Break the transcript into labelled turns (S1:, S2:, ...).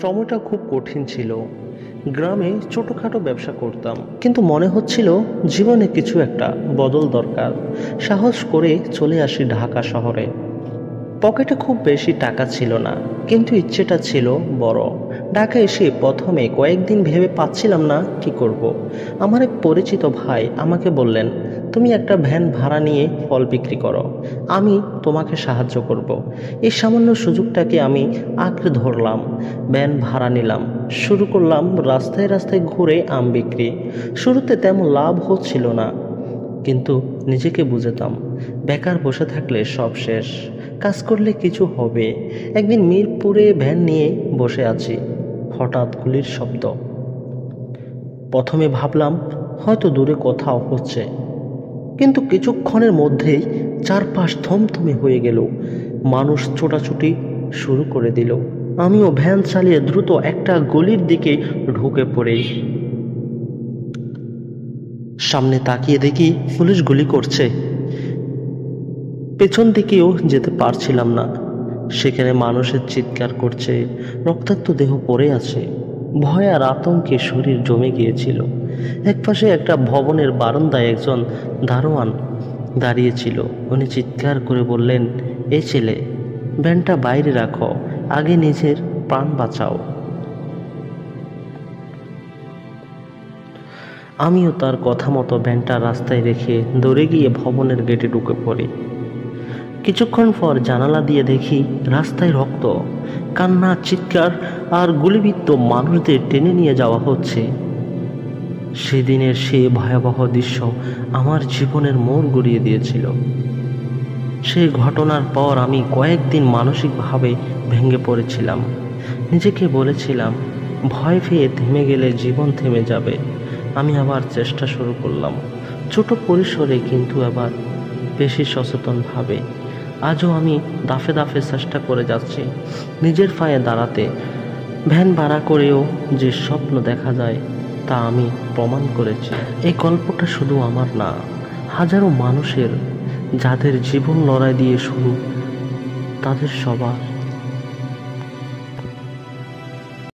S1: সময়টা খুব কঠিন ছিল। গ্রামে ছোটখাটো ব্যবসা করতাম, কিন্তু মনে হচ্ছিল জীবনে কিছু একটা বদল দরকার। সাহস করে চলে আসি ঢাকা শহরে। পকেটে খুব বেশি টাকা ছিল না, কিন্তু ইচ্ছেটা ছিল বড়। ঢাকা এসে প্রথমে কয়েকদিন ভেবে পাচ্ছিলাম না কি করব। আমার এক পরিচিত ভাই আমাকে বললেন, তুমি একটা ভ্যান ভাড়া নিয়ে ফল বিক্রি করো, আমি তোমাকে সাহায্য করব। এই সামান্য সুযোগটাকে আমি আঁকড়ে ধরলাম। ভ্যান ভাড়া নিলাম, শুরু করলাম রাস্তায় রাস্তায় ঘুরে আম বিক্রি। শুরুতে তেমন লাভ হচ্ছিল না, কিন্তু নিজেকে বুঝাতাম বেকার বসে থাকলে সব শেষ, কাজ করলে কিছু হবে। একদিন মিরপুরে ভ্যান নিয়ে বসে আছি, হঠাৎ গুলির শব্দ। প্রথমে ভাবলাম হয়তো দূরে কোথাও হচ্ছে, কিন্তু কিছুক্ষণের মধ্যেই চারপাশ থমথমে হয়ে গেল। মানুষ ছোটাছুটি শুরু করে দিল। আমিও ভ্যান চালিয়ে দ্রুত একটা গলির দিকে ঢুকে পড়ি। সামনে তাকিয়ে দেখি পুলিশ গুলি করছে। পেছন দিকেও যেতে পারছিলাম না। সেখানে মানুষের চিৎকার করছে, রক্তাক্ত দেহ পড়ে আছে। ভয় আর আতঙ্কে শরীর জমে গিয়েছিল। একপাশে একটা ভবনের বারান্দায় একজন দারোয়ান দাঁড়িয়েছিল। উনি চিৎকার করে বললেন, এই ছেলে, ভ্যানটা বাইরে রাখো, আগে নিজের প্রাণ বাঁচাও। আমিও তার কথা মতো ভ্যানটা রাস্তায় রেখে দৌড়ে গিয়ে ভবনের গেটে ঢুকে পড়ি। কিছুক্ষণ পর জানালা দিয়ে দেখি রাস্তায় রক্ত, কান্না, চিৎকার আর গুলিবিদ্ধ মানুষদের টেনে নিয়ে যাওয়া হচ্ছে। সেদিনের সে ভয়াবহ দৃশ্য আমার জীবনের মোড় ঘুরিয়ে দিয়েছিল। সেই ঘটনার পর আমি কয়েকদিন মানসিকভাবে ভেঙে পড়েছিলাম। নিজেকে বলেছিলাম, ভয় পেয়ে থেমে গেলে জীবন থেমে যাবে। আমি আবার চেষ্টা শুরু করলাম, ছোট পরিসরে, কিন্তু আবার বেশি সচেতনভাবে। আজও আমি দাফে দাফে চেষ্টা করে যাচ্ছি নিজের পায়ে দাঁড়াতে। ভ্যান ভাড়া করেও যে স্বপ্ন দেখা যায় তা আমি প্রমাণ করেছি। এই গল্পটা শুধু আমার না, হাজারো মানুষের, যাদের জীবন লড়াই দিয়ে শুরু, তাদের সবার।